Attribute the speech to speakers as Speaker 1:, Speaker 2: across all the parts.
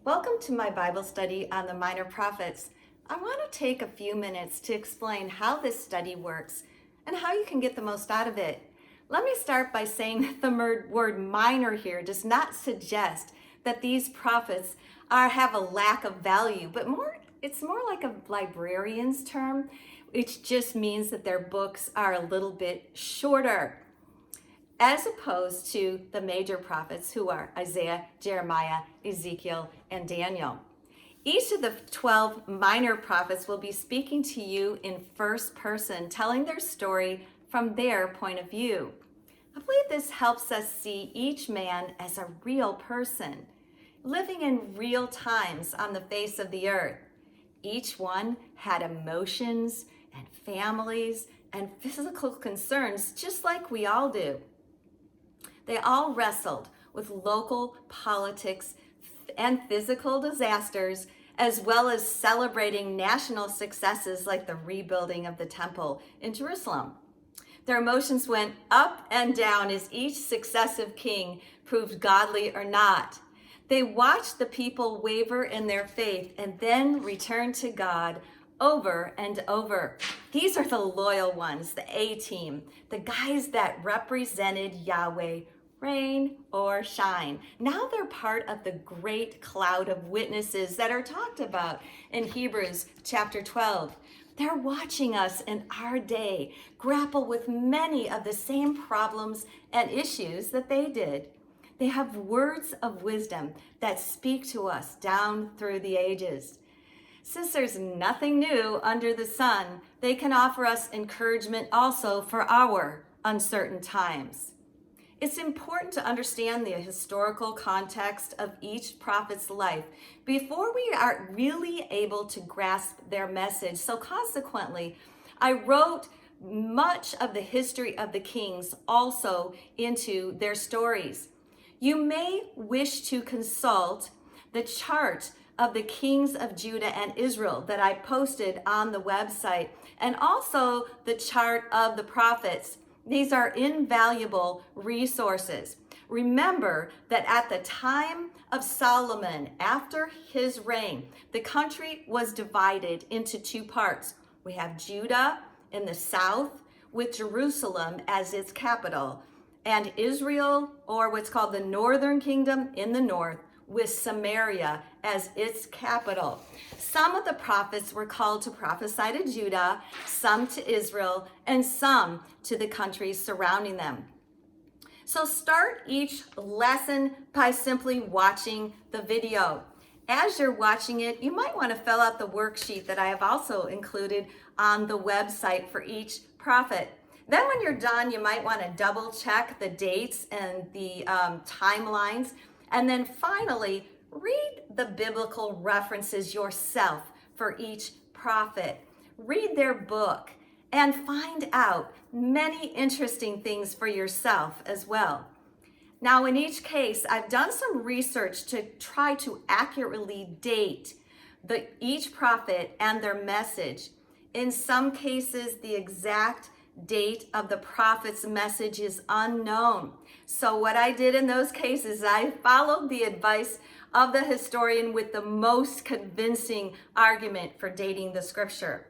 Speaker 1: Welcome to my Bible study on the minor prophets. I want to take a few minutes to explain how this study works and how you can get the most out of it. Let me start by saying that the word minor here does not suggest that these prophets have a lack of value, but it's more like a librarian's term, which just means that their books are a little bit shorter, as opposed to the major prophets who are Isaiah, Jeremiah, Ezekiel, and Daniel. Each of the 12 minor prophets will be speaking to you in first person, telling their story from their point of view. I believe this helps us see each man as a real person, living in real times on the face of the earth. Each one had emotions and families and physical concerns, just like we all do. They all wrestled with local politics and physical disasters, as well as celebrating national successes like the rebuilding of the temple in Jerusalem. Their emotions went up and down as each successive king proved godly or not. They watched the people waver in their faith and then return to God over and over. These are the loyal ones, the A-team, the guys that represented Yahweh, rain or shine. Now they're part of the great cloud of witnesses that are talked about in Hebrews chapter 12. They're watching us in our day grapple with many of the same problems and issues that they did. They have words of wisdom that speak to us down through the ages. Since there's nothing new under the sun, they can offer us encouragement also for our uncertain times. It's important to understand the historical context of each prophet's life before we are really able to grasp their message. So consequently, I wrote much of the history of the kings also into their stories. You may wish to consult the chart of the kings of Judah and Israel that I posted on the website, and also the chart of the prophets. These are invaluable resources. Remember that at the time of Solomon, after his reign, the country was divided into two parts. We have Judah in the south with Jerusalem as its capital, and Israel, or what's called the northern kingdom, in the north with Samaria as its capital. Some of the prophets were called to prophesy to Judah, some to Israel, and some to the countries surrounding them. So start each lesson by simply watching the video. As you're watching it, you might want to fill out the worksheet that I have also included on the website for each prophet. Then when you're done, you might want to double check the dates and the timelines. And then finally, read the biblical references yourself for each prophet. Read their book and find out many interesting things for yourself as well. Now, in each case, I've done some research to try to accurately date each prophet and their message. In some cases, the exact date of the prophet's message is unknown. So what I did in those cases, I followed the advice of the historian with the most convincing argument for dating the scripture.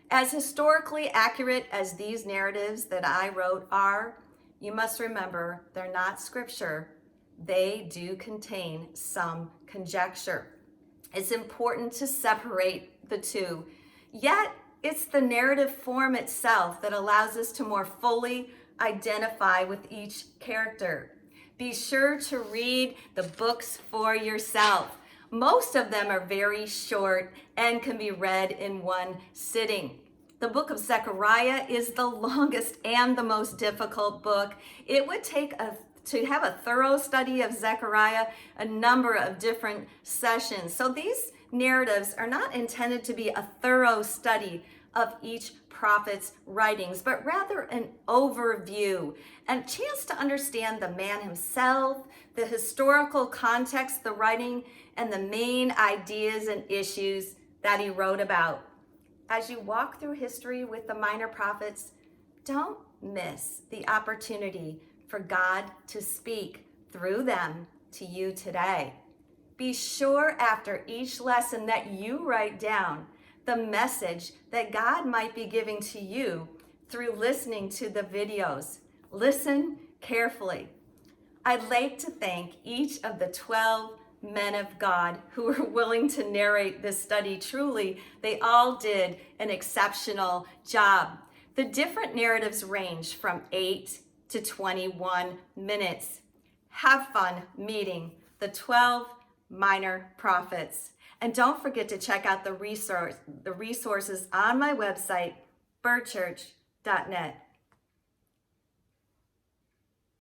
Speaker 1: As historically accurate as these narratives that I wrote are, you must remember they're not scripture. They do contain some conjecture. It's important to separate the two. Yet, it's the narrative form itself that allows us to more fully identify with each character. Be sure to read the books for yourself. Most of them are very short and can be read in one sitting. The book of Zechariah is the longest and the most difficult book. It would take to have a thorough study of Zechariah, a number of different sessions. So these narratives are not intended to be a thorough study of each prophet's writings, but rather an overview and a chance to understand the man himself, the historical context, the writing, and the main ideas and issues that he wrote about. As you walk through history with the minor prophets, don't miss the opportunity for God to speak through them to you today. Be sure after each lesson that you write down the message that God might be giving to you through listening to the videos. Listen carefully. I'd like to thank each of the 12 men of God who were willing to narrate this study. Truly, they all did an exceptional job. The different narratives range from 8 to 21 minutes. Have fun meeting the 12 minor prophets. And don't forget to check out the resources on my website, birdchurch.net.